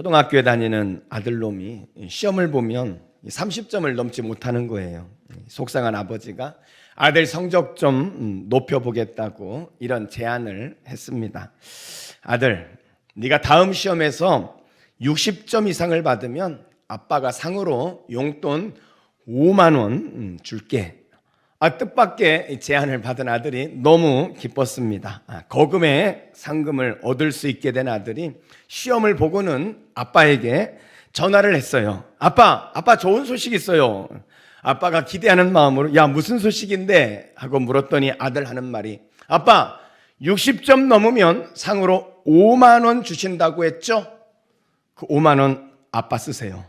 초등학교에 다니는 아들놈이 시험을 보면 30점을 넘지 못하는 거예요. 속상한 아버지가 아들 성적 좀 높여보겠다고 이런 제안을 했습니다. 아들, 네가 다음 시험에서 60점 이상을 받으면 아빠가 상으로 용돈 5만 원 줄게. 뜻밖의 제안을 받은 아들이 너무 기뻤습니다. 거금의 상금을 얻을 수 있게 된 아들이 시험을 보고는 아빠에게 전화를 했어요. 아빠 좋은 소식 있어요. 아빠가 기대하는 마음으로 야 무슨 소식인데? 하고 물었더니 아들 하는 말이 아빠 60점 넘으면 상으로 5만 원 주신다고 했죠? 그 5만 원 아빠 쓰세요.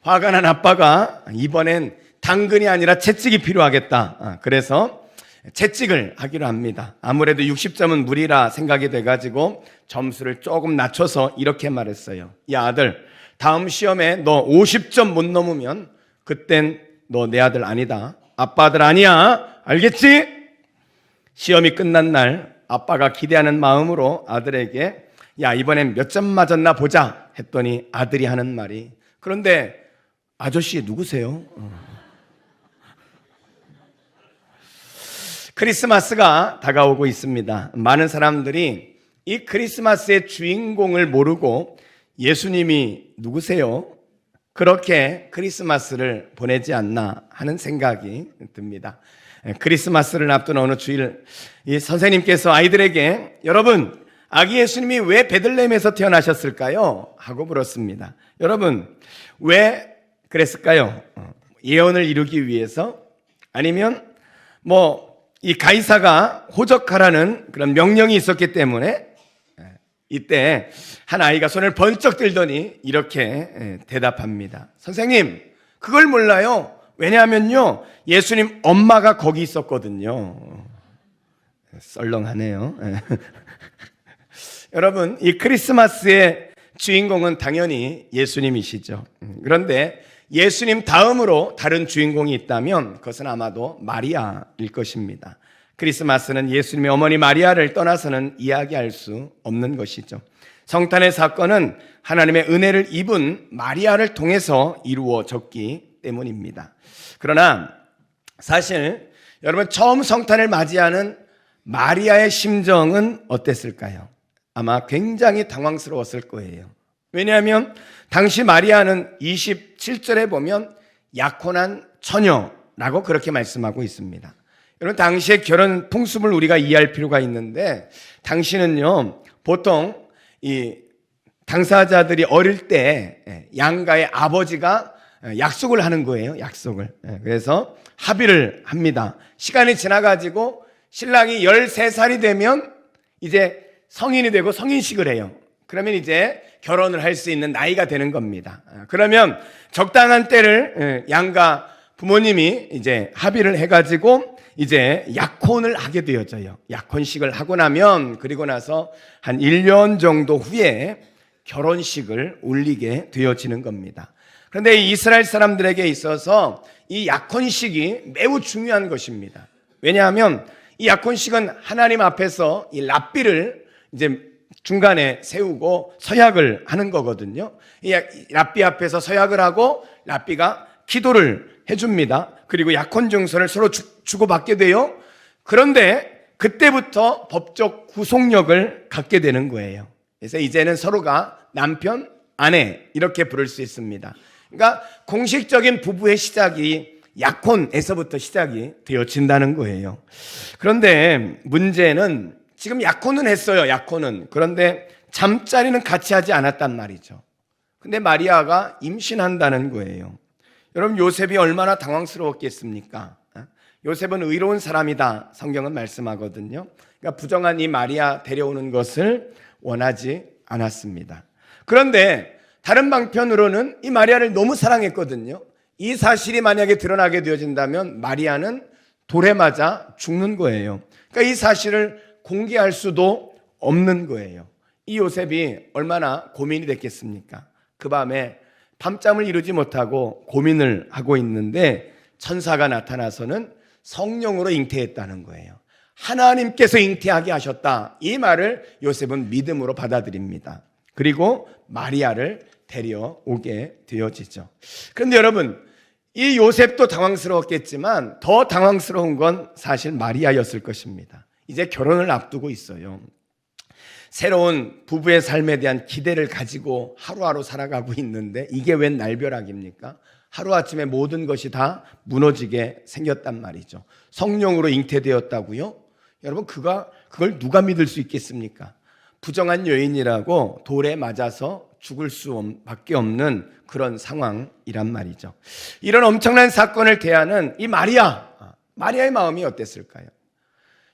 화가 난 아빠가 이번엔 당근이 아니라 채찍이 필요하겠다. 그래서 채찍을 하기로 합니다. 아무래도 60점은 무리라 생각이 돼가지고 점수를 조금 낮춰서 이렇게 말했어요. 야 아들, 다음 시험에 너 50점 못 넘으면 그땐 너 내 아들 아니다. 아빠 아들 아니야. 알겠지? 시험이 끝난 날 아빠가 기대하는 마음으로 아들에게 야 이번엔 몇 점 맞았나 보자 했더니 아들이 하는 말이 그런데 아저씨 누구세요? 크리스마스가 다가오고 있습니다. 많은 사람들이 이 크리스마스의 주인공을 모르고 예수님이 누구세요? 그렇게 크리스마스를 보내지 않나 하는 생각이 듭니다. 크리스마스를 앞둔 어느 주일 이 선생님께서 아이들에게 여러분 아기 예수님이 왜 베들레헴에서 태어나셨을까요? 하고 물었습니다. 여러분 왜 그랬을까요? 예언을 이루기 위해서? 아니면 이 가이사가 호적하라는 그런 명령이 있었기 때문에? 이때 한 아이가 손을 번쩍 들더니 이렇게 대답합니다. 선생님 그걸 몰라요. 왜냐하면요 예수님 엄마가 거기 있었거든요. 썰렁하네요. 여러분 이 크리스마스의 주인공은 당연히 예수님이시죠. 그런데 예수님 다음으로 다른 주인공이 있다면 그것은 아마도 마리아일 것입니다. 크리스마스는 예수님의 어머니 마리아를 떠나서는 이야기할 수 없는 것이죠. 성탄의 사건은 하나님의 은혜를 입은 마리아를 통해서 이루어졌기 때문입니다. 그러나 사실 여러분 처음 성탄을 맞이하는 마리아의 심정은 어땠을까요? 아마 굉장히 당황스러웠을 거예요. 왜냐하면 당시 마리아는 27절에 보면 약혼한 처녀라고 그렇게 말씀하고 있습니다. 여러분 당시의 결혼 풍습을 우리가 이해할 필요가 있는데 당시는요 보통 이 당사자들이 어릴 때 양가의 아버지가 약속을 하는 거예요. 약속을. 그래서 합의를 합니다. 시간이 지나가지고 신랑이 13살이 되면 이제 성인이 되고 성인식을 해요. 그러면 이제 결혼을 할 수 있는 나이가 되는 겁니다. 그러면 적당한 때를 양가 부모님이 이제 합의를 해가지고 이제 약혼을 하게 되어져요. 약혼식을 하고 나면 그리고 나서 한 1년 정도 후에 결혼식을 올리게 되어지는 겁니다. 그런데 이스라엘 사람들에게 있어서 이 약혼식이 매우 중요한 것입니다. 왜냐하면 이 약혼식은 하나님 앞에서 이 랍비를 이제 중간에 세우고 서약을 하는 거거든요. 이 랍비 앞에서 서약을 하고 랍비가 기도를 해줍니다. 그리고 약혼 증서를 서로 주고받게 돼요. 그런데 그때부터 법적 구속력을 갖게 되는 거예요. 그래서 이제는 서로가 남편, 아내 이렇게 부를 수 있습니다. 그러니까 공식적인 부부의 시작이 약혼에서부터 시작이 되어진다는 거예요. 그런데 문제는 지금 약혼은 했어요. 약혼은. 그런데 잠자리는 같이 하지 않았단 말이죠. 근데 마리아가 임신한다는 거예요. 여러분 요셉이 얼마나 당황스러웠겠습니까? 요셉은 의로운 사람이다. 성경은 말씀하거든요. 그러니까 부정한 이 마리아 데려오는 것을 원하지 않았습니다. 그런데 다른 방편으로는 이 마리아를 너무 사랑했거든요. 이 사실이 만약에 드러나게 되어진다면 마리아는 돌에 맞아 죽는 거예요. 그러니까 이 사실을 공개할 수도 없는 거예요. 이 요셉이 얼마나 고민이 됐겠습니까? 그 밤에 밤잠을 이루지 못하고 고민을 하고 있는데 천사가 나타나서는 성령으로 잉태했다는 거예요. 하나님께서 잉태하게 하셨다. 이 말을 요셉은 믿음으로 받아들입니다. 그리고 마리아를 데려오게 되어지죠. 그런데 여러분, 이 요셉도 당황스러웠겠지만 더 당황스러운 건 사실 마리아였을 것입니다. 이제 결혼을 앞두고 있어요. 새로운 부부의 삶에 대한 기대를 가지고 하루하루 살아가고 있는데 이게 웬 날벼락입니까? 하루아침에 모든 것이 다 무너지게 생겼단 말이죠. 성령으로 잉태되었다고요? 여러분, 그걸 누가 믿을 수 있겠습니까? 부정한 여인이라고 돌에 맞아서 죽을 수밖에 없는 그런 상황이란 말이죠. 이런 엄청난 사건을 대하는 이 마리아의 마음이 어땠을까요?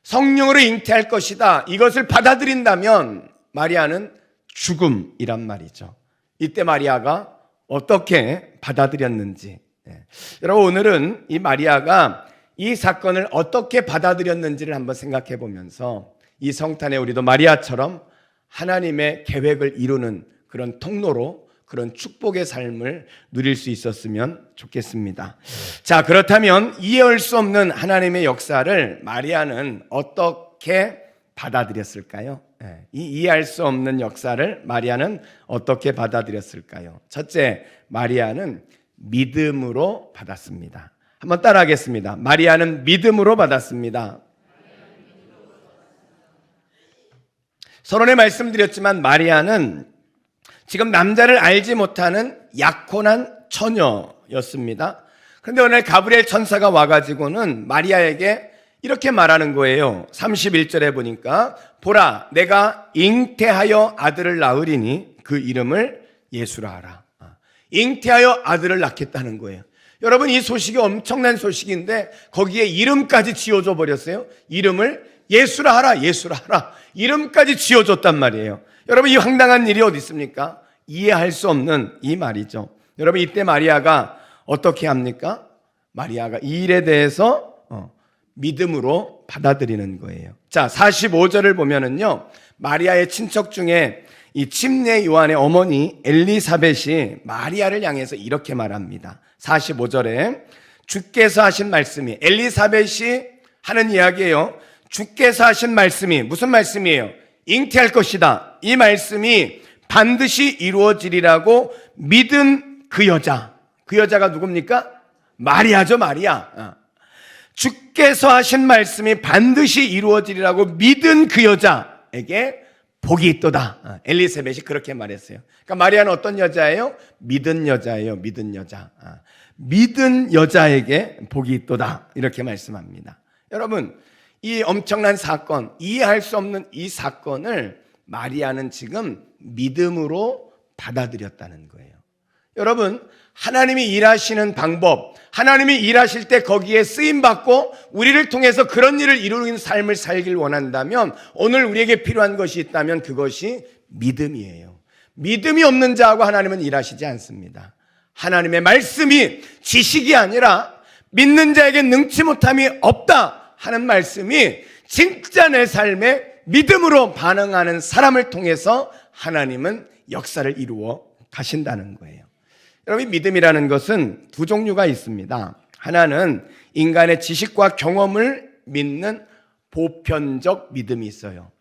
성령으로 잉태할 것이다. 이것을 받아들인다면 마리아는 죽음이란 말이죠. 이때 마리아가 어떻게 받아들였는지. 여러분, 오늘은 이 마리아가 이 사건을 어떻게 받아들였는지를 한번 생각해 보면서 이 성탄에 우리도 마리아처럼 하나님의 계획을 이루는 그런 통로로 그런 축복의 삶을 누릴 수 있었으면 좋겠습니다. 자, 그렇다면 이해할 수 없는 하나님의 역사를 마리아는 어떻게 받아들였을까요? 이 이해할 수 없는 역사를 마리아는 어떻게 받아들였을까요? 첫째, 마리아는 믿음으로 받았습니다. 한번 따라하겠습니다. 마리아는 믿음으로 받았습니다. 서론에 말씀드렸지만 마리아는 지금 남자를 알지 못하는 약혼한 처녀였습니다. 그런데 오늘 가브리엘 천사가 와가지고는 마리아에게 이렇게 말하는 거예요. 31절에 보니까 보라, 내가 잉태하여 아들을 낳으리니 그 이름을 예수라 하라. 잉태하여 아들을 낳겠다는 거예요. 여러분, 이 소식이 엄청난 소식인데 거기에 이름까지 지어줘 버렸어요. 이름을 예수라 하라, 예수라 하라. 이름까지 지어줬단 말이에요. 여러분, 이 황당한 일이 어디 있습니까? 이해할 수 없는 이 말이죠. 여러분, 이때 마리아가 어떻게 합니까? 마리아가 이 일에 대해서 믿음으로 받아들이는 거예요. 자, 45절을 보면은요, 마리아의 친척 중에 이 침례 요한의 어머니 엘리사벳이 마리아를 향해서 이렇게 말합니다. 45절에 주께서 하신 말씀이, 엘리사벳이 하는 이야기예요. 주께서 하신 말씀이 무슨 말씀이에요? 잉태할 것이다. 이 말씀이 반드시 이루어지리라고 믿은 그 여자가 누굽니까? 마리아죠, 마리아. 주께서 하신 말씀이 반드시 이루어지리라고 믿은 그 여자에게 복이 있도다. 엘리사벳이 그렇게 말했어요. 그러니까 마리아는 어떤 여자예요? 믿은 여자예요. 믿은 여자. 믿은 여자에게 복이 있도다. 이렇게 말씀합니다. 여러분, 이 엄청난 사건, 이해할 수 없는 이 사건을 마리아는 지금 믿음으로 받아들였다는 거예요. 여러분, 하나님이 일하시는 방법, 하나님이 일하실 때 거기에 쓰임받고 우리를 통해서 그런 일을 이루는 삶을 살길 원한다면 오늘 우리에게 필요한 것이 있다면 그것이 믿음이에요. 믿음이 없는 자하고 하나님은 일하시지 않습니다. 하나님의 말씀이 지식이 아니라 믿는 자에게 능치 못함이 없다 하는 말씀이 진짜 내 삶에 믿음으로 반응하는 사람을 통해서 하나님은 역사를 이루어 가신다는 거예요. 여러분, 믿음이라는 것은 두 종류가 있습니다. 하나는 인간의 지식과 경험을 믿는 보편적 믿음이 있어요.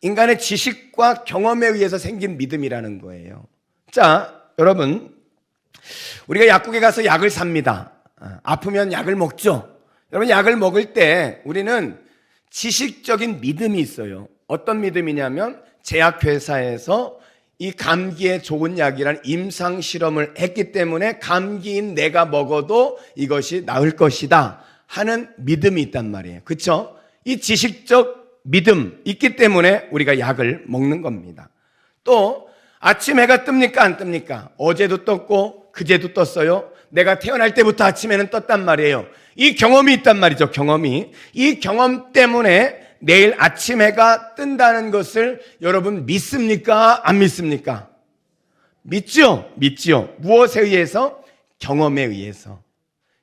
인간의 지식과 경험에 의해서 생긴 믿음이라는 거예요. 자, 여러분, 우리가 약국에 가서 약을 삽니다. 아프면 약을 먹죠. 여러분, 약을 먹을 때 우리는 지식적인 믿음이 있어요. 어떤 믿음이냐면 제약회사에서 이 감기에 좋은 약이란 임상 실험을 했기 때문에 감기인 내가 먹어도 이것이 나을 것이다 하는 믿음이 있단 말이에요. 그렇죠? 이 지식적 믿음 있기 때문에 우리가 약을 먹는 겁니다. 또 아침 해가 뜹니까 안 뜹니까? 어제도 떴고 그제도 떴어요. 내가 태어날 때부터 아침에는 떴단 말이에요. 이 경험이 있단 말이죠. 경험이. 이 경험 때문에 내일 아침 해가 뜬다는 것을 여러분 믿습니까? 안 믿습니까? 믿죠? 믿죠. 무엇에 의해서? 경험에 의해서.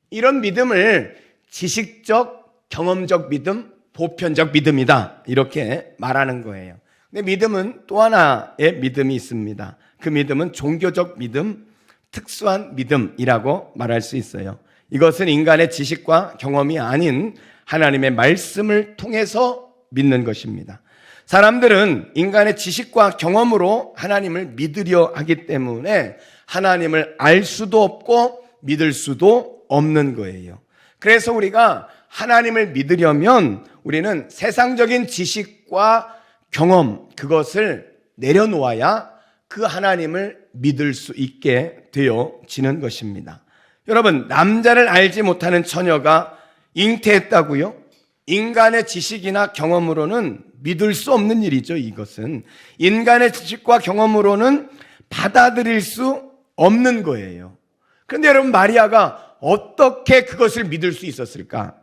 이런 믿음을 지식적, 경험적 믿음, 보편적 믿음이다. 이렇게 말하는 거예요. 근데 믿음은 또 하나의 믿음이 있습니다. 그 믿음은 종교적 믿음, 특수한 믿음이라고 말할 수 있어요. 이것은 인간의 지식과 경험이 아닌 하나님의 말씀을 통해서 믿는 것입니다. 사람들은 인간의 지식과 경험으로 하나님을 믿으려 하기 때문에 하나님을 알 수도 없고 믿을 수도 없는 거예요. 그래서 우리가 하나님을 믿으려면 우리는 세상적인 지식과 경험, 그것을 내려놓아야 그 하나님을 믿을 수 있게 되어지는 것입니다. 여러분, 남자를 알지 못하는 처녀가 잉태했다고요? 인간의 지식이나 경험으로는 믿을 수 없는 일이죠. 이것은 인간의 지식과 경험으로는 받아들일 수 없는 거예요. 그런데 여러분, 마리아가 어떻게 그것을 믿을 수 있었을까?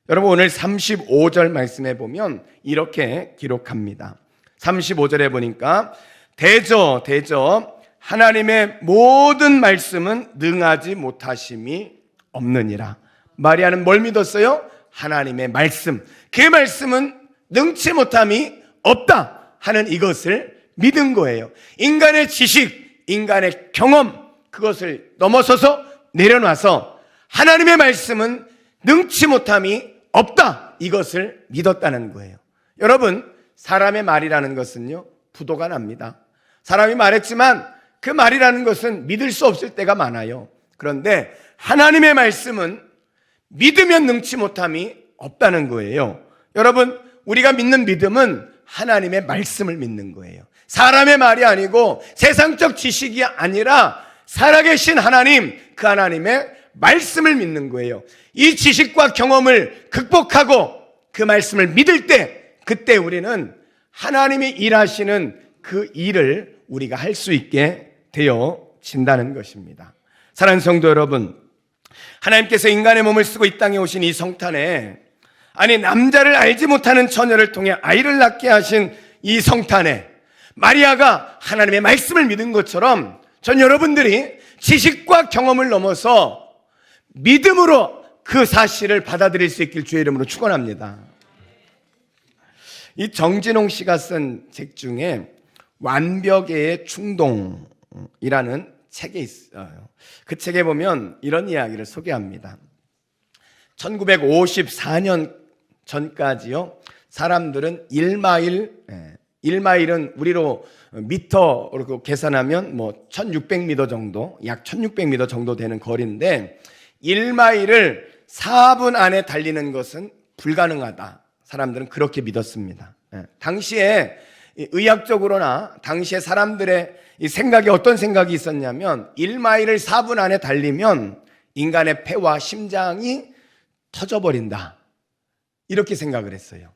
여러분, 오늘 35절 말씀에 보면 이렇게 기록합니다. 35절에 보니까 대저 하나님의 모든 말씀은 능하지 못하심이 없느니라. 마리아는 뭘 믿었어요? 하나님의 말씀. 그 말씀은 능치 못함이 없다 하는 이것을 믿은 거예요. 인간의 지식, 인간의 경험, 그것을 넘어서서 내려놔서 하나님의 말씀은 능치 못함이 없다, 이것을 믿었다는 거예요. 여러분, 사람의 말이라는 것은요, 부도가 납니다. 사람이 말했지만 그 말이라는 것은 믿을 수 없을 때가 많아요. 그런데 하나님의 말씀은 믿으면 능치 못함이 없다는 거예요. 여러분, 우리가 믿는 믿음은 하나님의 말씀을 믿는 거예요. 사람의 말이 아니고 세상적 지식이 아니라 살아계신 하나님, 그 하나님의 말씀을 믿는 거예요. 이 지식과 경험을 극복하고 그 말씀을 믿을 때, 그때 우리는 하나님이 일하시는 그 일을 우리가 할 수 있게 되어진다는 것입니다. 사랑하는 성도 여러분, 하나님께서 인간의 몸을 쓰고 이 땅에 오신 이 성탄에, 아니 남자를 알지 못하는 처녀를 통해 아이를 낳게 하신 이 성탄에 마리아가 하나님의 말씀을 믿은 것처럼 전 여러분들이 지식과 경험을 넘어서 믿음으로 그 사실을 받아들일 수 있길 주의 이름으로 축원합니다. 이 정진홍 씨가 쓴 책 중에 완벽의 충동이라는 책이 있어요. 그 책에 보면 이런 이야기를 소개합니다. 1954년 전까지요, 사람들은 1마일은 우리로 미터로 계산하면 1600m 정도, 약 1600m 정도 되는 거리인데 1마일을 4분 안에 달리는 것은 불가능하다. 사람들은 그렇게 믿었습니다. 당시에 의학적으로나 당시에 사람들의 생각이 어떤 생각이 있었냐면 1마일을 4분 안에 달리면 인간의 폐와 심장이 터져버린다, 이렇게 생각을 했어요.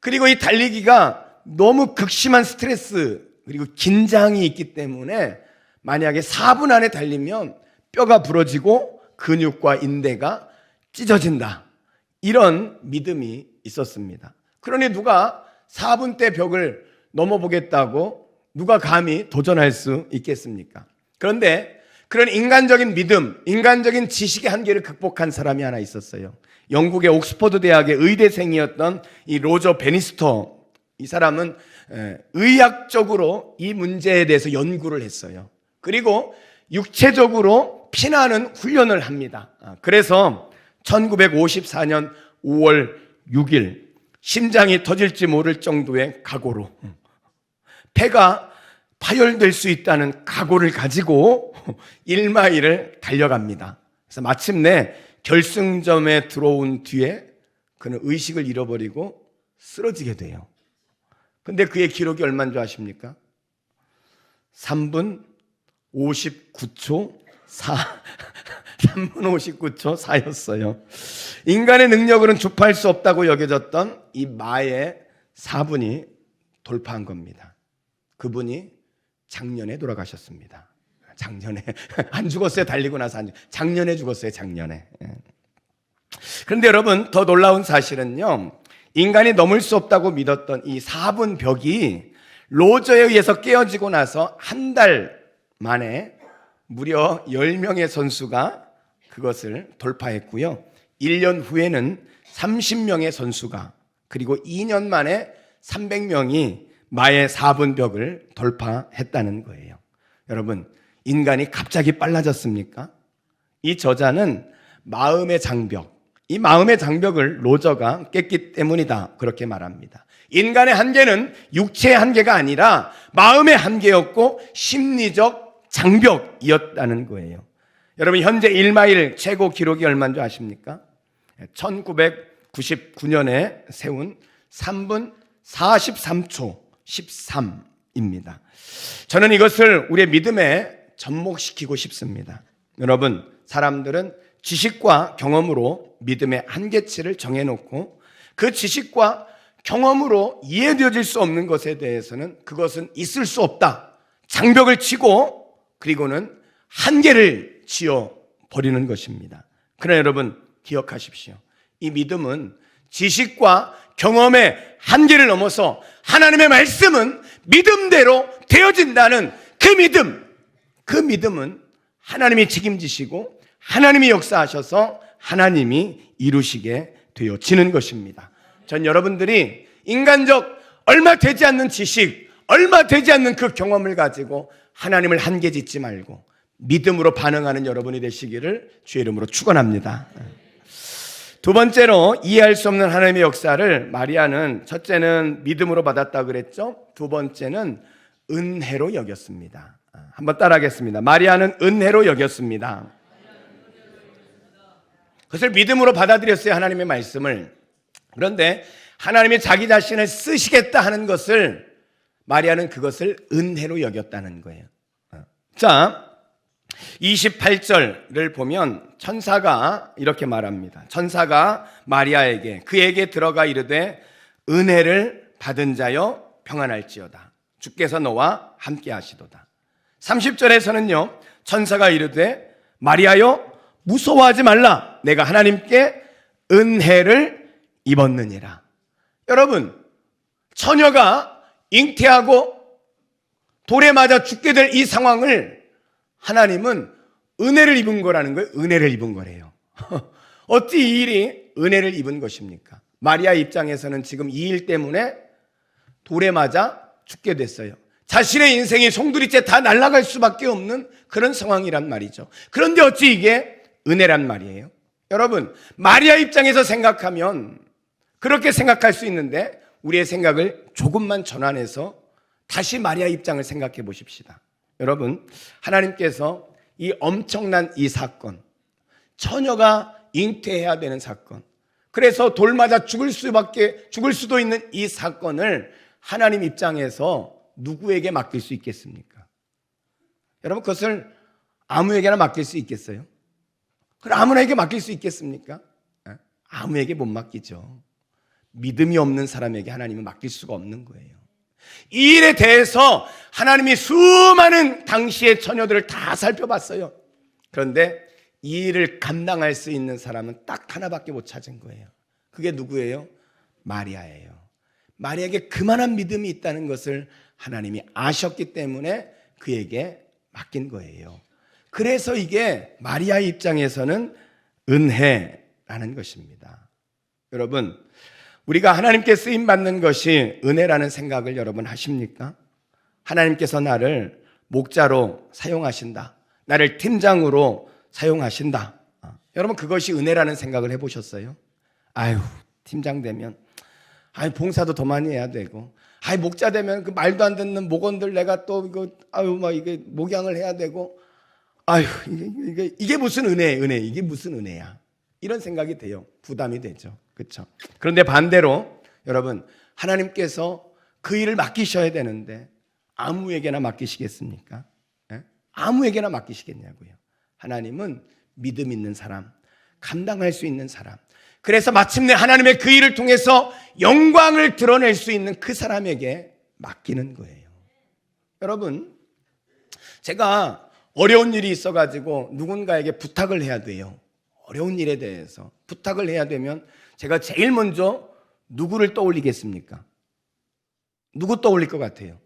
그리고 이 달리기가 너무 극심한 스트레스 그리고 긴장이 있기 때문에 만약에 4분 안에 달리면 뼈가 부러지고 근육과 인대가 찢어진다, 이런 믿음이 있었습니다. 그러니 누가 4분대 벽을 넘어보겠다고 누가 감히 도전할 수 있겠습니까? 그런데 그런 인간적인 믿음, 인간적인 지식의 한계를 극복한 사람이 하나 있었어요. 영국의 옥스퍼드 대학의 의대생이었던 이 로저 베니스터, 이 사람은 의학적으로 이 문제에 대해서 연구를 했어요. 그리고 육체적으로 피나는 훈련을 합니다. 그래서 1954년 5월 6일 심장이 터질지 모를 정도의 각오로, 폐가 파열될 수 있다는 각오를 가지고 1마일을 달려갑니다. 그래서 마침내 결승점에 들어온 뒤에 그는 의식을 잃어버리고 쓰러지게 돼요. 근데 그의 기록이 얼마인 줄 아십니까? 3분 59초 4. 3분 59초 4였어요. 인간의 능력으로는 주파할 수 없다고 여겨졌던 이 마의 4분이 돌파한 겁니다. 그분이 작년에 돌아가셨습니다. 작년에. 안 죽었어요. 달리고 나서 작년에 죽었어요. 작년에. 그런데 여러분, 더 놀라운 사실은요, 인간이 넘을 수 없다고 믿었던 이 4분 벽이 로저에 의해서 깨어지고 나서 한 달 만에 무려 10명의 선수가 그것을 돌파했고요. 1년 후에는 30명의 선수가, 그리고 2년 만에 300명이 마의 4분 벽을 돌파했다는 거예요. 여러분, 인간이 갑자기 빨라졌습니까? 이 저자는 마음의 장벽, 이 마음의 장벽을 로저가 깼기 때문이다, 그렇게 말합니다. 인간의 한계는 육체의 한계가 아니라 마음의 한계였고 심리적 장벽이었다는 거예요. 여러분, 현재 1마일 최고 기록이 얼마인 줄 아십니까? 1999년에 세운 3분 43초 13입니다. 저는 이것을 우리의 믿음에 접목시키고 싶습니다. 여러분, 사람들은 지식과 경험으로 믿음의 한계치를 정해놓고 그 지식과 경험으로 이해되어질 수 없는 것에 대해서는 그것은 있을 수 없다, 장벽을 치고 그리고는 한계를 지어버리는 것입니다. 그러나 여러분, 기억하십시오. 이 믿음은 지식과 경험의 한계를 넘어서 하나님의 말씀은 믿음대로 되어진다는 그 믿음은 하나님이 책임지시고 하나님이 역사하셔서 하나님이 이루시게 되어지는 것입니다. 전 여러분들이 인간적 얼마 되지 않는 지식, 얼마 되지 않는 그 경험을 가지고 하나님을 한계 짓지 말고 믿음으로 반응하는 여러분이 되시기를 주의 이름으로 축원합니다. 두 번째로, 이해할 수 없는 하나님의 역사를 마리아는 첫째는 믿음으로 받았다 그랬죠. 두 번째는 은혜로 여겼습니다. 한번 따라하겠습니다. 마리아는 은혜로 여겼습니다. 그것을 믿음으로 받아들였어요, 하나님의 말씀을. 그런데 하나님이 자기 자신을 쓰시겠다 하는 것을 마리아는 그것을 은혜로 여겼다는 거예요. 자, 28절을 보면 천사가 이렇게 말합니다. 천사가 마리아에게 그에게 들어가 이르되 은혜를 받은 자여 평안할지어다, 주께서 너와 함께 하시도다. 30절에서는요 천사가 이르되 마리아여 무서워하지 말라, 내가 하나님께 은혜를 입었느니라. 여러분, 처녀가 잉태하고 돌에 맞아 죽게 될 이 상황을 하나님은 은혜를 입은 거라는 거예요. 은혜를 입은 거래요. 어찌 이 일이 은혜를 입은 것입니까? 마리아 입장에서는 지금 이 일 때문에 돌에 맞아 죽게 됐어요. 자신의 인생이 송두리째 다 날아갈 수밖에 없는 그런 상황이란 말이죠. 그런데 어찌 이게 은혜란 말이에요? 여러분, 마리아 입장에서 생각하면 그렇게 생각할 수 있는데 우리의 생각을 조금만 전환해서 다시 마리아 입장을 생각해 보십시다. 여러분, 하나님께서 이 엄청난 이 사건, 처녀가 잉태해야 되는 사건, 그래서 돌 맞아 죽을 수도 있는 이 사건을 하나님 입장에서 누구에게 맡길 수 있겠습니까? 여러분, 그것을 아무에게나 맡길 수 있겠어요? 그럼 아무나에게 맡길 수 있겠습니까? 아무에게 못 맡기죠. 믿음이 없는 사람에게 하나님은 맡길 수가 없는 거예요. 이 일에 대해서 하나님이 수많은 당시의 처녀들을 다 살펴봤어요. 그런데 이 일을 감당할 수 있는 사람은 딱 하나밖에 못 찾은 거예요. 그게 누구예요? 마리아예요. 마리아에게 그만한 믿음이 있다는 것을 하나님이 아셨기 때문에 그에게 맡긴 거예요. 그래서 이게 마리아의 입장에서는 은혜라는 것입니다. 여러분, 우리가 하나님께 쓰임받는 것이 은혜라는 생각을 여러분 하십니까? 하나님께서 나를 목자로 사용하신다, 나를 팀장으로 사용하신다. 여러분, 그것이 은혜라는 생각을 해보셨어요? 아유, 팀장 되면 봉사도 더 많이 해야 되고, 목자 되면 그 말도 안 듣는 목원들 내가 또 이게 목양을 해야 되고, 이게 무슨 은혜, 이게 무슨 은혜야? 이런 생각이 돼요. 부담이 되죠. 그렇죠? 그런데 반대로 여러분, 하나님께서 그 일을 맡기셔야 되는데 아무에게나 맡기시겠습니까? 아무에게나 맡기시겠냐고요. 하나님은 믿음 있는 사람, 감당할 수 있는 사람, 그래서 마침내 하나님의 그 일을 통해서 영광을 드러낼 수 있는 그 사람에게 맡기는 거예요. 여러분, 제가 어려운 일이 있어가지고 누군가에게 부탁을 해야 돼요. 어려운 일에 대해서 부탁을 해야 되면 제가 제일 먼저 누구를 떠올리겠습니까? 누구 떠올릴 것 같아요?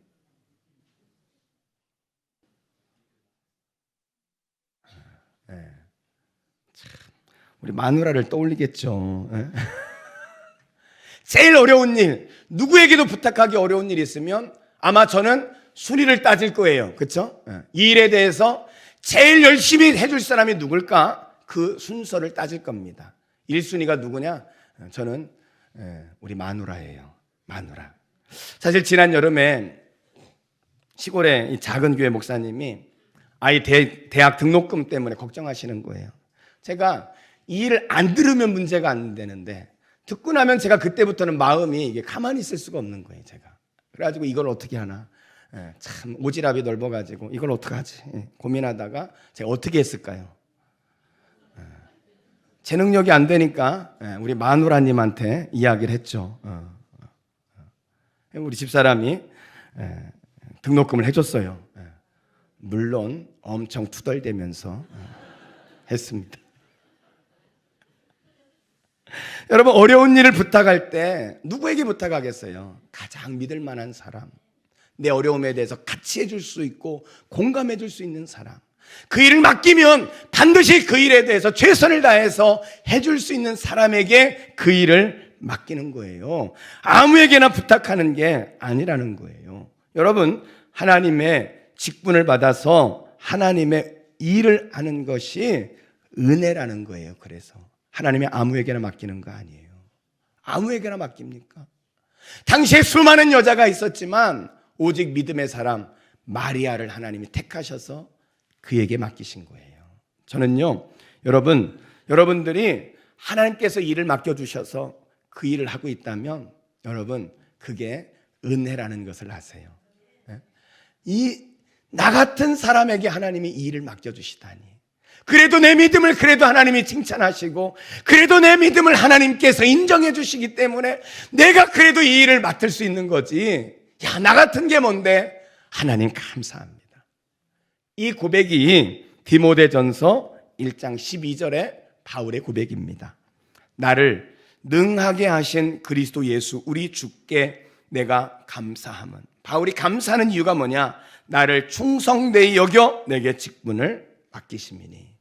우리 마누라를 떠올리겠죠. 제일 어려운 일, 누구에게도 부탁하기 어려운 일이 있으면 아마 저는 순위를 따질 거예요. 그렇죠? 이 일에 대해서 제일 열심히 해줄 사람이 누굴까? 그 순서를 따질 겁니다. 1순위가 누구냐? 저는 우리 마누라예요. 마누라. 사실 지난 여름에 시골의 이 작은 교회 목사님이 아이 대학 등록금 때문에 걱정하시는 거예요. 제가 이 일을 안 들으면 문제가 안 되는데 듣고 나면 제가 그때부터는 마음이 이게 가만히 있을 수가 없는 거예요. 제가 그래가지고 이걸 어떻게 하나, 참 오지랖이 넓어가지고 이걸 어떻게 하지 고민하다가 제가 어떻게 했을까요? 제 능력이 안 되니까 우리 마누라님한테 이야기를 했죠. 우리 집사람이 등록금을 해줬어요. 물론 엄청 투덜대면서 했습니다. 여러분, 어려운 일을 부탁할 때 누구에게 부탁하겠어요? 가장 믿을 만한 사람, 내 어려움에 대해서 같이 해줄 수 있고 공감해 줄 수 있는 사람, 그 일을 맡기면 반드시 그 일에 대해서 최선을 다해서 해줄 수 있는 사람에게 그 일을 맡기는 거예요. 아무에게나 부탁하는 게 아니라는 거예요. 여러분, 하나님의 직분을 받아서 하나님의 일을 하는 것이 은혜라는 거예요. 그래서 하나님이 아무에게나 맡기는 거 아니에요. 아무에게나 맡깁니까? 당시에 수많은 여자가 있었지만 오직 믿음의 사람 마리아를 하나님이 택하셔서 그에게 맡기신 거예요. 저는요, 여러분들이 하나님께서 일을 맡겨주셔서 그 일을 하고 있다면 여러분, 그게 은혜라는 것을 아세요. 나 같은 사람에게 하나님이 이 일을 맡겨주시다니, 그래도 내 믿음을 그래도 하나님이 칭찬하시고 그래도 내 믿음을 하나님께서 인정해 주시기 때문에 내가 그래도 이 일을 맡을 수 있는 거지. 야, 나 같은 게 뭔데? 하나님 감사합니다. 이 고백이 디모데전서 1장 12절의 바울의 고백입니다. 나를 능하게 하신 그리스도 예수 우리 주께 내가 감사함은, 바울이 감사하는 이유가 뭐냐? 나를 충성되이 여겨 내게 직분을 맡기심이니.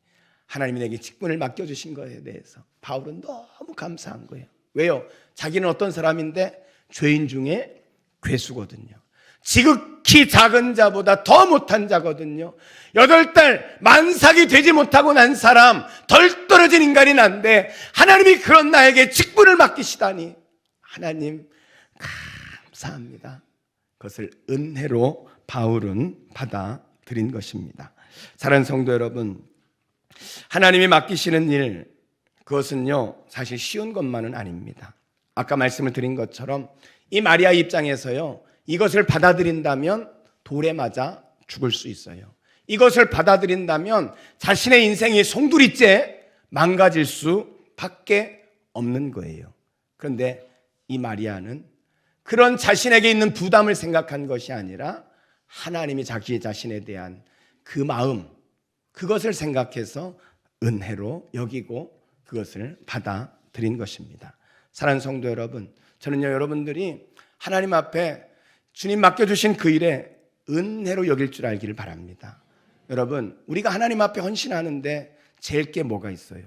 하나님이 내게 직분을 맡겨주신 것에 대해서 바울은 너무 감사한 거예요. 왜요? 자기는 어떤 사람인데 죄인 중에 괴수거든요. 지극히 작은 자보다 더 못한 자거든요. 8달 만삭이 되지 못하고 난 사람, 덜 떨어진 인간이 난데 하나님이 그런 나에게 직분을 맡기시다니, 하나님 감사합니다. 그것을 은혜로 바울은 받아들인 것입니다. 사랑하는 성도 여러분, 하나님이 맡기시는 일, 그것은요 사실 쉬운 것만은 아닙니다. 아까 말씀을 드린 것처럼 이 마리아 입장에서요, 이것을 받아들인다면 돌에 맞아 죽을 수 있어요. 이것을 받아들인다면 자신의 인생이 송두리째 망가질 수밖에 없는 거예요. 그런데 이 마리아는 그런 자신에게 있는 부담을 생각한 것이 아니라 하나님이 자기 자신에 대한 그 마음, 그것을 생각해서 은혜로 여기고 그것을 받아들인 것입니다. 사랑하는 성도 여러분, 저는요, 여러분들이 하나님 앞에 주님 맡겨주신 그 일에 은혜로 여길 줄 알기를 바랍니다. 여러분, 우리가 하나님 앞에 헌신하는데 제일 게 뭐가 있어요?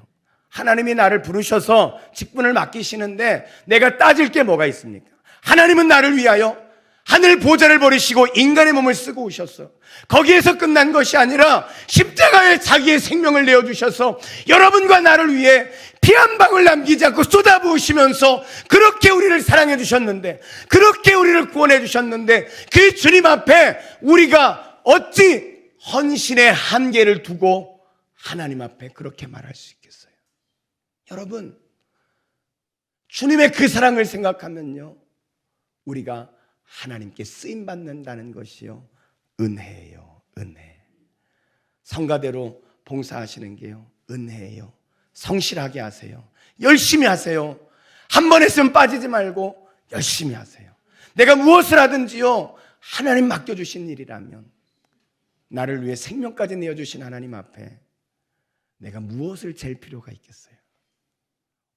하나님이 나를 부르셔서 직분을 맡기시는데 내가 따질 게 뭐가 있습니까? 하나님은 나를 위하여 하늘 보좌를 버리시고 인간의 몸을 쓰고 오셨어. 거기에서 끝난 것이 아니라 십자가에 자기의 생명을 내어주셔서 여러분과 나를 위해 피 한 방울 남기지 않고 쏟아부으시면서 그렇게 우리를 사랑해 주셨는데, 그렇게 우리를 구원해 주셨는데, 그 주님 앞에 우리가 어찌 헌신의 한계를 두고 하나님 앞에 그렇게 말할 수 있겠어요? 여러분, 주님의 그 사랑을 생각하면요, 우리가 하나님께 쓰임받는다는 것이요, 은혜예요. 은혜. 성가대로 봉사하시는 게요, 은혜예요. 성실하게 하세요. 열심히 하세요. 한 번 했으면 빠지지 말고 열심히 하세요. 내가 무엇을 하든지요, 하나님 맡겨주신 일이라면, 나를 위해 생명까지 내어주신 하나님 앞에 내가 무엇을 잴 필요가 있겠어요?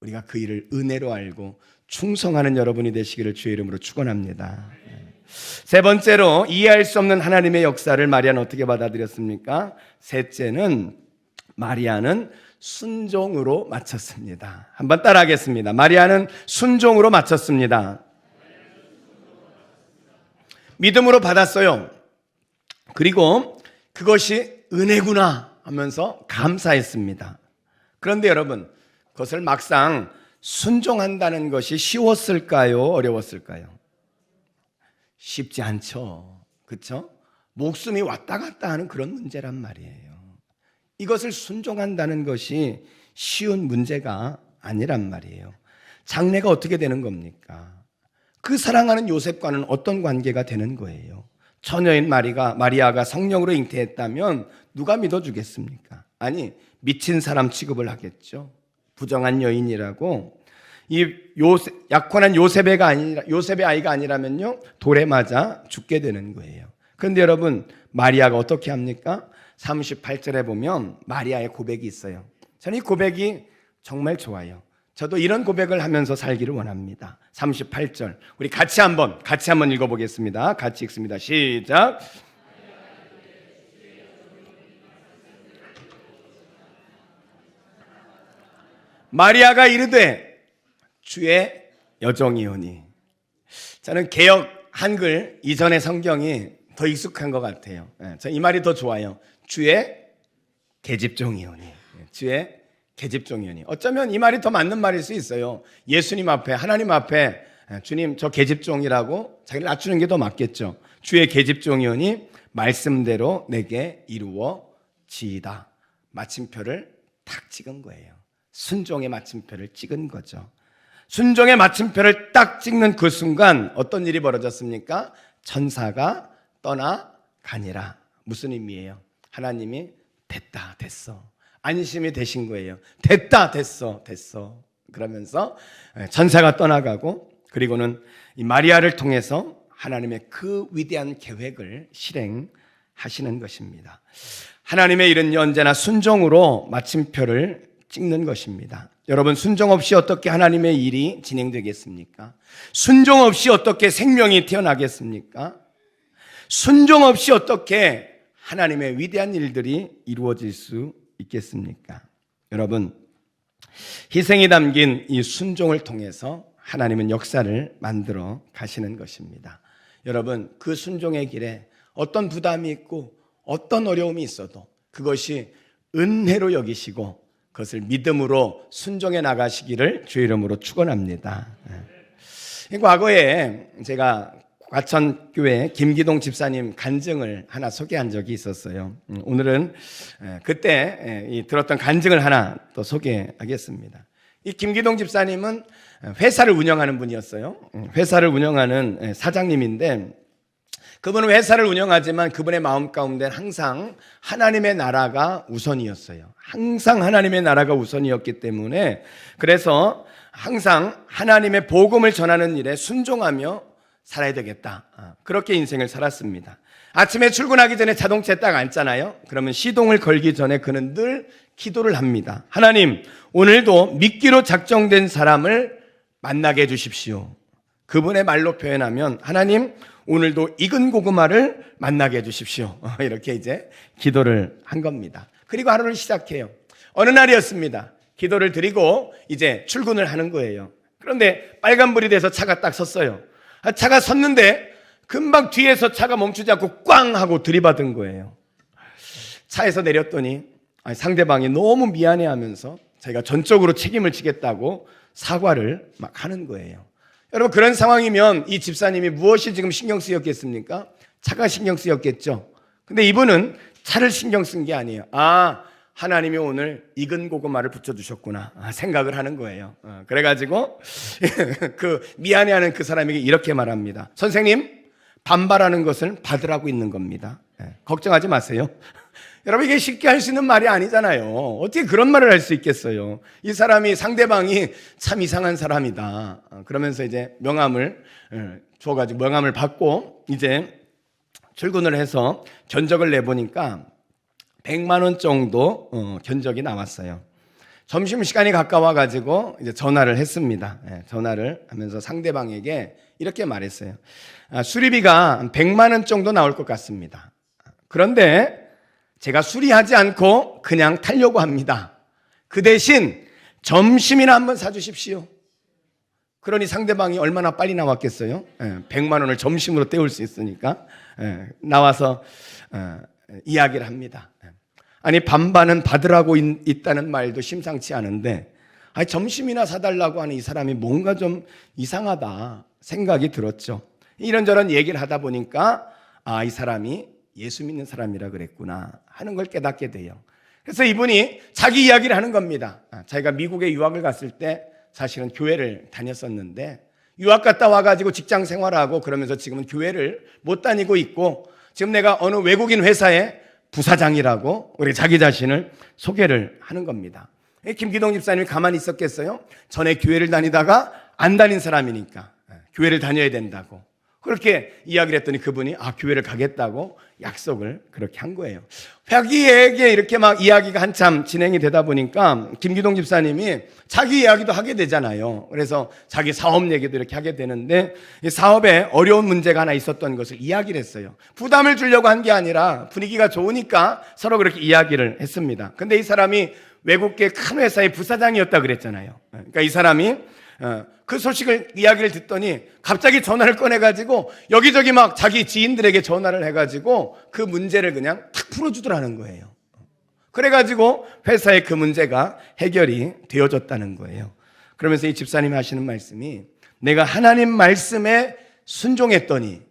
우리가 그 일을 은혜로 알고 충성하는 여러분이 되시기를 주의 이름으로 축원합니다. 세 번째로, 이해할 수 없는 하나님의 역사를 마리아는 어떻게 받아들였습니까? 셋째는, 마리아는 순종으로 마쳤습니다. 한번 따라하겠습니다. 마리아는 순종으로 마쳤습니다. 믿음으로 받았어요. 그리고 그것이 은혜구나 하면서 감사했습니다. 그런데 여러분, 그것을 막상 순종한다는 것이 쉬웠을까요? 어려웠을까요? 쉽지 않죠. 그렇죠? 목숨이 왔다 갔다 하는 그런 문제란 말이에요. 이것을 순종한다는 것이 쉬운 문제가 아니란 말이에요. 장래가 어떻게 되는 겁니까? 그 사랑하는 요셉과는 어떤 관계가 되는 거예요? 처녀인 마리아가 성령으로 잉태했다면 누가 믿어주겠습니까? 아니, 미친 사람 취급을 하겠죠. 부정한 여인이라고. 약혼한 요셉의 아이가 아니라면요, 돌에 맞아 죽게 되는 거예요. 그런데 여러분, 마리아가 어떻게 합니까? 38절에 보면 마리아의 고백이 있어요. 저는 이 고백이 정말 좋아요. 저도 이런 고백을 하면서 살기를 원합니다. 38절. 우리 같이 한번 읽어보겠습니다. 같이 읽습니다. 시작. 마리아가 이르되 주의 여종이오니. 저는 개역 한글 이전의 성경이 더 익숙한 것 같아요. 저 이 말이 더 좋아요. 주의 계집종이오니. 주의 계집종이오니. 어쩌면 이 말이 더 맞는 말일 수 있어요. 예수님 앞에, 하나님 앞에 주님 저 계집종이라고 자기를 낮추는 게 더 맞겠죠. 주의 계집종이오니 말씀대로 내게 이루어지이다. 마침표를 탁 찍은 거예요. 순종의 마침표를 찍은 거죠. 순종의 마침표를 딱 찍는 그 순간 어떤 일이 벌어졌습니까? 천사가 떠나가니라. 무슨 의미예요? 하나님이 됐다, 됐어. 안심이 되신 거예요. 됐다, 됐어. 그러면서 천사가 떠나가고, 그리고는 이 마리아를 통해서 하나님의 그 위대한 계획을 실행하시는 것입니다. 하나님의 일은 언제나 순종으로 마침표를 찍는 것입니다. 여러분, 순종 없이 어떻게 하나님의 일이 진행되겠습니까? 순종 없이 어떻게 생명이 태어나겠습니까? 순종 없이 어떻게 하나님의 위대한 일들이 이루어질 수 있겠습니까? 여러분, 희생이 담긴 이 순종을 통해서 하나님은 역사를 만들어 가시는 것입니다. 여러분, 그 순종의 길에 어떤 부담이 있고 어떤 어려움이 있어도 그것이 은혜로 여기시고 그것을 믿음으로 순종해 나가시기를 주의 이름으로 축원합니다. 과거에 제가 과천교회 김기동 집사님 간증을 하나 소개한 적이 있었어요. 오늘은 그때 들었던 간증을 하나 또 소개하겠습니다. 이 김기동 집사님은 회사를 운영하는 분이었어요. 회사를 운영하는 사장님인데, 그분은 회사를 운영하지만 그분의 마음 가운데는 항상 하나님의 나라가 우선이었어요. 항상 하나님의 나라가 우선이었기 때문에, 그래서 항상 하나님의 복음을 전하는 일에 순종하며 살아야 되겠다. 그렇게 인생을 살았습니다. 아침에 출근하기 전에 자동차에 딱 앉잖아요. 그러면 시동을 걸기 전에 그는 늘 기도를 합니다. 하나님, 오늘도 믿기로 작정된 사람을 만나게 해주십시오. 그분의 말로 표현하면, 하나님, 오늘도 익은 고구마를 만나게 해주십시오. 이렇게 이제 기도를 한 겁니다. 그리고 하루를 시작해요. 어느 날이었습니다. 기도를 드리고 이제 출근을 하는 거예요. 그런데 빨간불이 돼서 차가 딱 섰어요. 차가 섰는데 금방 뒤에서 차가 멈추지 않고 꽝 하고 들이받은 거예요. 차에서 내렸더니 상대방이 너무 미안해하면서 자기가 전적으로 책임을 지겠다고 사과를 막 하는 거예요. 여러분, 그런 상황이면 이 집사님이 무엇이 지금 신경 쓰였겠습니까? 차가 신경 쓰였겠죠. 근데 이분은 차를 신경 쓴 게 아니에요. 하나님이 오늘 익은 고구마를 붙여주셨구나 생각을 하는 거예요. 그래가지고 그 미안해하는 그 사람에게 이렇게 말합니다. 선생님, 반발하는 것을 받으라고 있는 겁니다. 걱정하지 마세요. 여러분, 이게 쉽게 할 수 있는 말이 아니잖아요. 어떻게 그런 말을 할 수 있겠어요? 이 사람이, 상대방이 참 이상한 사람이다. 그러면서 이제 명함을 줘가지고 명함을 받고 이제 출근을 해서 견적을 내보니까 100만 원 정도 견적이 나왔어요. 점심시간이 가까워가지고 이제 전화를 했습니다. 전화를 하면서 상대방에게 이렇게 말했어요. 수리비가 100만 원 정도 나올 것 같습니다. 그런데 제가 수리하지 않고 그냥 타려고 합니다. 그 대신 점심이나 한번 사주십시오. 그러니 상대방이 얼마나 빨리 나왔겠어요? 100만 원을 점심으로 때울 수 있으니까 나와서 이야기를 합니다. 아니 반반은 받으라고 있다는 말도 심상치 않은데 아니 점심이나 사달라고 하는 이 사람이 뭔가 좀 이상하다 생각이 들었죠. 이런저런 얘기를 하다 보니까 이 사람이 예수 믿는 사람이라 그랬구나 하는 걸 깨닫게 돼요. 그래서 이분이 자기 이야기를 하는 겁니다. 자기가 미국에 유학을 갔을 때 사실은 교회를 다녔었는데 유학 갔다 와가지고 직장 생활하고 그러면서 지금은 교회를 못 다니고 있고 지금 내가 어느 외국인 회사의 부사장이라고 우리 자기 자신을 소개를 하는 겁니다. 김기동 집사님이 가만히 있었겠어요? 전에 교회를 다니다가 안 다닌 사람이니까 교회를 다녀야 된다고 그렇게 이야기를 했더니 그분이 교회를 가겠다고 약속을 그렇게 한 거예요. 자기에게 이렇게 막 이야기가 한참 진행이 되다 보니까 김기동 집사님이 자기 이야기도 하게 되잖아요. 그래서 자기 사업 얘기도 이렇게 하게 되는데 이 사업에 어려운 문제가 하나 있었던 것을 이야기를 했어요. 부담을 주려고 한 게 아니라 분위기가 좋으니까 서로 그렇게 이야기를 했습니다. 근데 이 사람이 외국계 큰 회사의 부사장이었다 그랬잖아요. 그러니까 이 사람이 그 소식을 이야기를 듣더니 갑자기 전화를 꺼내가지고 여기저기 막 자기 지인들에게 전화를 해가지고 그 문제를 그냥 탁 풀어주더라는 거예요. 그래가지고 회사에 그 문제가 해결이 되어졌다는 거예요. 그러면서 이 집사님이 하시는 말씀이 내가 하나님 말씀에 순종했더니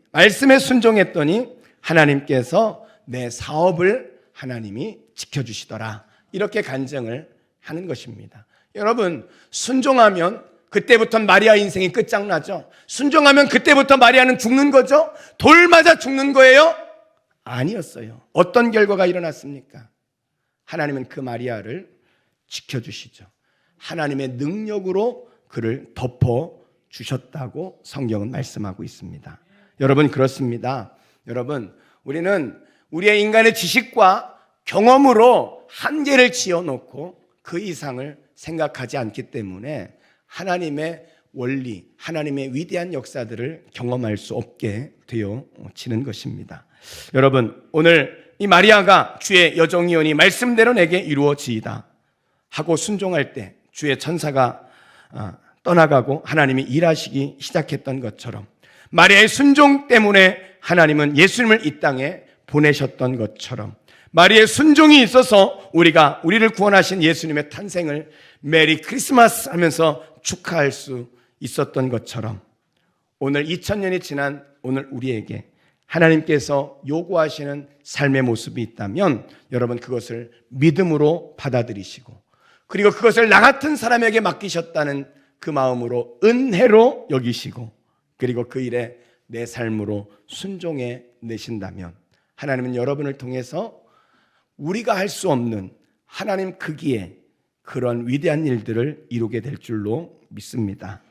하나님께서 내 사업을 하나님이 지켜주시더라. 이렇게 간증을 하는 것입니다. 여러분 순종하면 그때부터 마리아 인생이 끝장나죠. 순종하면 그때부터 마리아는 죽는 거죠. 돌 맞아 죽는 거예요? 아니었어요. 어떤 결과가 일어났습니까? 하나님은 그 마리아를 지켜주시죠. 하나님의 능력으로 그를 덮어주셨다고 성경은 말씀하고 있습니다. 여러분 그렇습니다. 여러분 우리는 우리의 인간의 지식과 경험으로 한계를 지어놓고 그 이상을 생각하지 않기 때문에 하나님의 원리, 하나님의 위대한 역사들을 경험할 수 없게 되어지는 것입니다. 여러분 오늘 이 마리아가 주의 여종이오니 말씀대로 내게 이루어지이다 하고 순종할 때 주의 천사가 떠나가고 하나님이 일하시기 시작했던 것처럼 마리아의 순종 때문에 하나님은 예수님을 이 땅에 보내셨던 것처럼 마리아의 순종이 있어서 우리를 구원하신 예수님의 탄생을 메리 크리스마스 하면서 축하할 수 있었던 것처럼 오늘 2000년이 지난 오늘 우리에게 하나님께서 요구하시는 삶의 모습이 있다면 여러분 그것을 믿음으로 받아들이시고 그리고 그것을 나 같은 사람에게 맡기셨다는 그 마음으로 은혜로 여기시고 그리고 그 일에 내 삶으로 순종해 내신다면 하나님은 여러분을 통해서 우리가 할 수 없는 하나님 크기의 그런 위대한 일들을 이루게 될 줄로 믿습니다.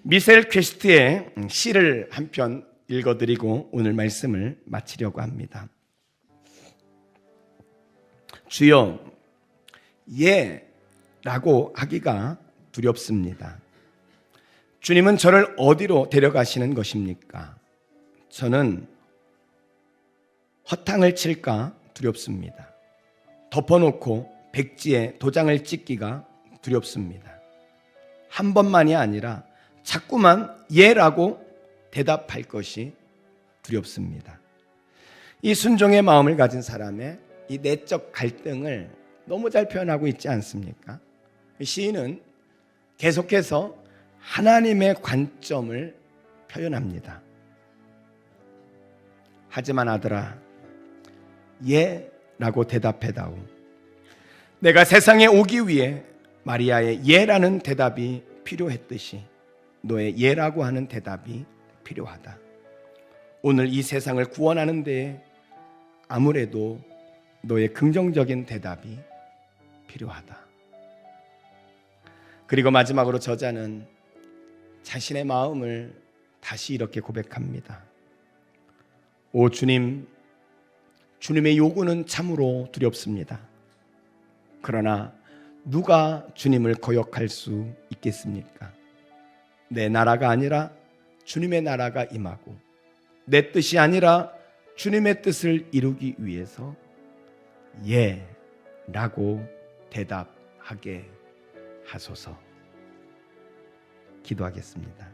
미셀 퀘스트의 시를 한 편 읽어드리고 오늘 말씀을 마치려고 합니다. 주여, 라고 하기가 두렵습니다. 주님은 저를 어디로 데려가시는 것입니까? 저는 허탕을 칠까 두렵습니다. 덮어놓고 백지에 도장을 찍기가 두렵습니다. 한 번만이 아니라 자꾸만 예라고 대답할 것이 두렵습니다. 이 순종의 마음을 가진 사람의 이 내적 갈등을 너무 잘 표현하고 있지 않습니까? 시인은 계속해서 하나님의 관점을 표현합니다. 하지만 아들아, 예라고 대답해다오. 내가 세상에 오기 위해 마리아의 예라는 대답이 필요했듯이 너의 예라고 하는 대답이 필요하다. 오늘 이 세상을 구원하는 데에 아무래도 너의 긍정적인 대답이 필요하다. 그리고 마지막으로 저자는 자신의 마음을 다시 이렇게 고백합니다. 오 주님, 주님의 요구는 참으로 두렵습니다. 그러나 누가 주님을 거역할 수 있겠습니까? 내 나라가 아니라 주님의 나라가 임하고 내 뜻이 아니라 주님의 뜻을 이루기 위해서 예라고 대답하게 하소서. 기도하겠습니다.